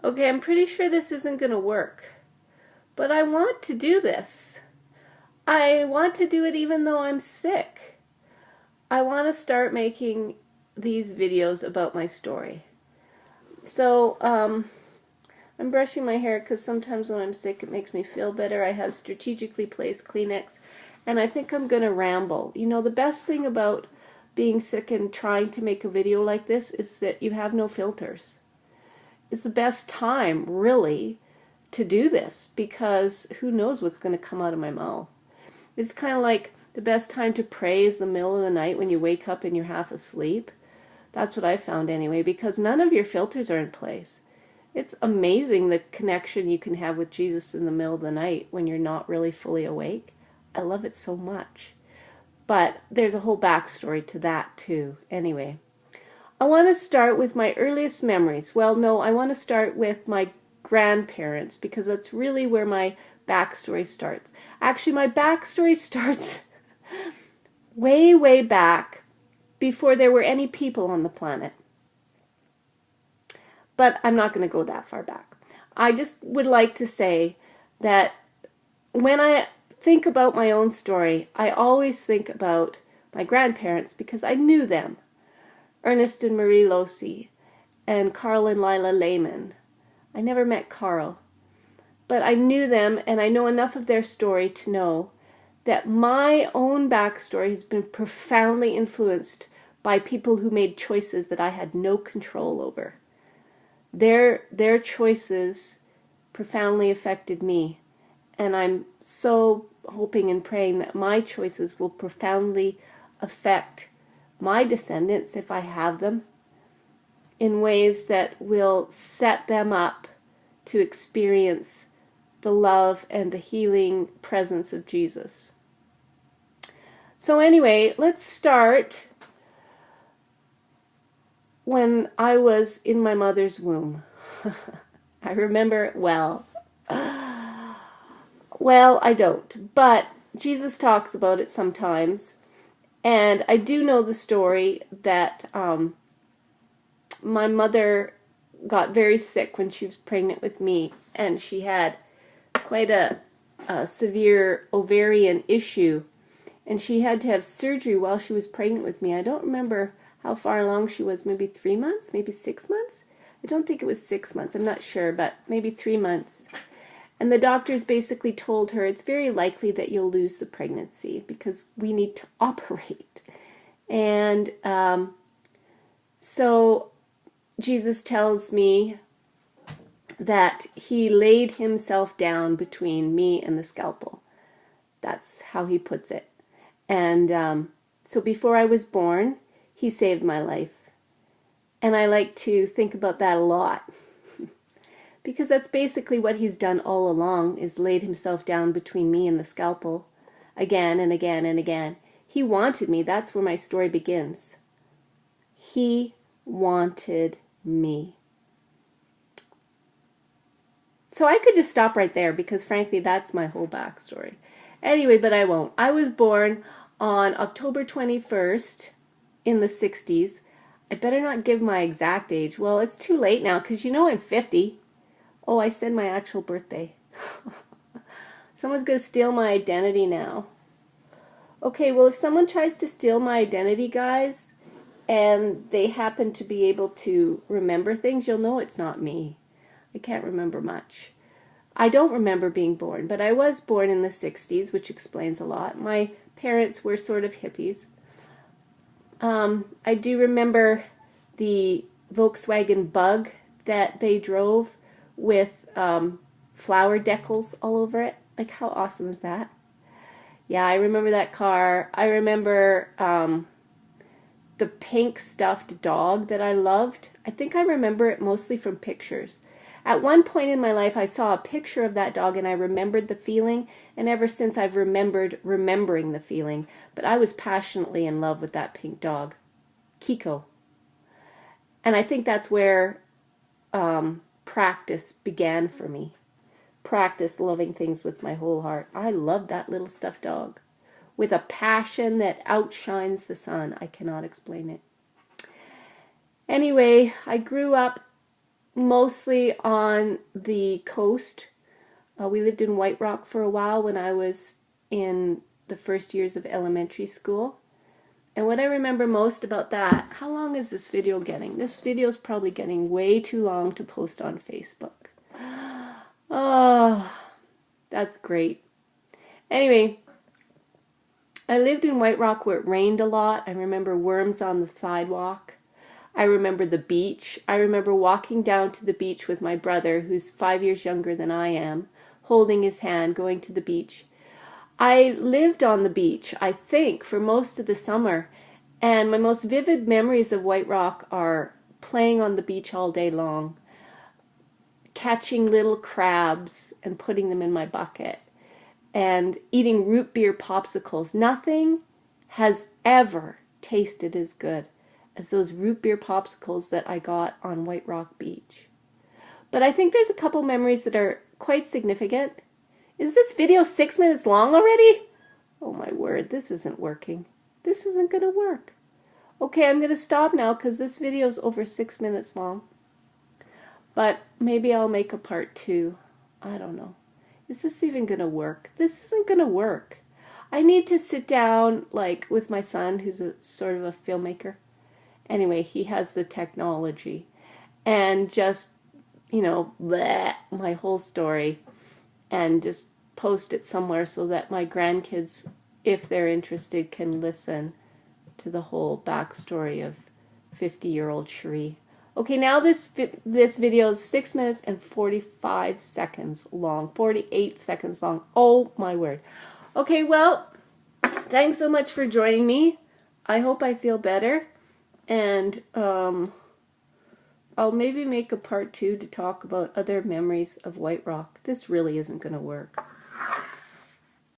Okay, I'm pretty sure this isn't going to work, but I want to do this. I want to do it even though I'm sick. I want to start making these videos about my story. So, I'm brushing my hair because sometimes when I'm sick it makes me feel better. I have strategically placed Kleenex, and I think I'm going to ramble. You know, the best thing about being sick and trying to make a video like this is that you have no filters. It's the best time, really, to do this because who knows what's going to come out of my mouth. It's kind of like the best time to pray is the middle of the night when you wake up and you're half asleep. That's what I found anyway, because none of your filters are in place. It's amazing the connection you can have with Jesus in the middle of the night when you're not really fully awake. I love it so much. But there's a whole backstory to that too. Anyway, I want to start with my earliest memories. Well, no, I want to start with my grandparents because that's really where my backstory starts. Actually, my backstory starts way, way back before there were any people on the planet. But I'm not going to go that far back. I just would like to say that when I think about my own story, I always think about my grandparents because I knew them. Ernest and Marie Losi and Carl and Lila Lehman. I never met Carl, but I knew them and I know enough of their story to know that my own backstory has been profoundly influenced by people who made choices that I had no control over. Their choices profoundly affected me, and I'm so hoping and praying that my choices will profoundly affect my descendants, if I have them, in ways that will set them up to experience the love and the healing presence of Jesus. So anyway, let's start when I was in my mother's womb. I remember it well. Well, I don't, but Jesus talks about it sometimes. And I do know the story that my mother got very sick when she was pregnant with me, and she had quite a severe ovarian issue, and she had to have surgery while she was pregnant with me. I don't remember how far along she was, maybe 3 months, maybe 6 months? I don't think it was 6 months, I'm not sure, but maybe 3 months. And the doctors basically told her it's very likely that you'll lose the pregnancy because we need to operate. And so Jesus tells me that he laid himself down between me and the scalpel. That's how he puts it. And so before I was born, he saved my life. And I like to think about that a lot. Because that's basically what he's done all along, is laid himself down between me and the scalpel. Again and again and again. He wanted me. That's where my story begins. He wanted me. So I could just stop right there because frankly that's my whole backstory. Anyway, but I won't. I was born on October 21st in the 60s. I better not give my exact age. Well, it's too late now because you know I'm 50. Oh, I said my actual birthday. Someone's going to steal my identity now. Okay, well if someone tries to steal my identity, guys, and they happen to be able to remember things, you'll know it's not me. I can't remember much. I don't remember being born, but I was born in the 60s, which explains a lot. My parents were sort of hippies. I do remember the Volkswagen Bug that they drove with flower decals all over it. Like, how awesome is that? Yeah, I remember that car. I remember the pink stuffed dog that I loved. I think I remember it mostly from pictures. At one point in my life, I saw a picture of that dog and I remembered the feeling, and ever since I've remembered remembering the feeling. But I was passionately in love with that pink dog, Kiko. And I think that's where practice began for me. Practice loving things with my whole heart. I loved that little stuffed dog with a passion that outshines the sun. I cannot explain it. Anyway, I grew up mostly on the coast. We lived in White Rock for a while when I was in the first years of elementary school. And what I remember most about that, how long is this video getting? This video is probably getting way too long to post on Facebook. Oh, that's great. Anyway, I lived in White Rock where it rained a lot. I remember worms on the sidewalk. I remember the beach. I remember walking down to the beach with my brother, who's 5 years younger than I am, holding his hand, going to the beach. I lived on the beach, I think, for most of the summer, and my most vivid memories of White Rock are playing on the beach all day long, catching little crabs and putting them in my bucket, and eating root beer popsicles. Nothing has ever tasted as good as those root beer popsicles that I got on White Rock Beach. But I think there's a couple memories that are quite significant. Is this video 6 minutes long already? Oh my word, this isn't working. This isn't going to work. Okay, I'm going to stop now because this video is over 6 minutes long. But maybe I'll make a part 2. I don't know. Is this even going to work? This isn't going to work. I need to sit down like with my son, who's a sort of a filmmaker. Anyway, he has the technology. And just, bleh, my whole story. And just post it somewhere so that my grandkids, if they're interested, can listen to the whole backstory of 50-year-old Cherie. Okay, now this video is 6 minutes and 45 seconds long, 48 seconds long. Oh my word. Okay, well, thanks so much for joining me. I hope I feel better, and I'll maybe make a part 2 to talk about other memories of White Rock. This really isn't going to work.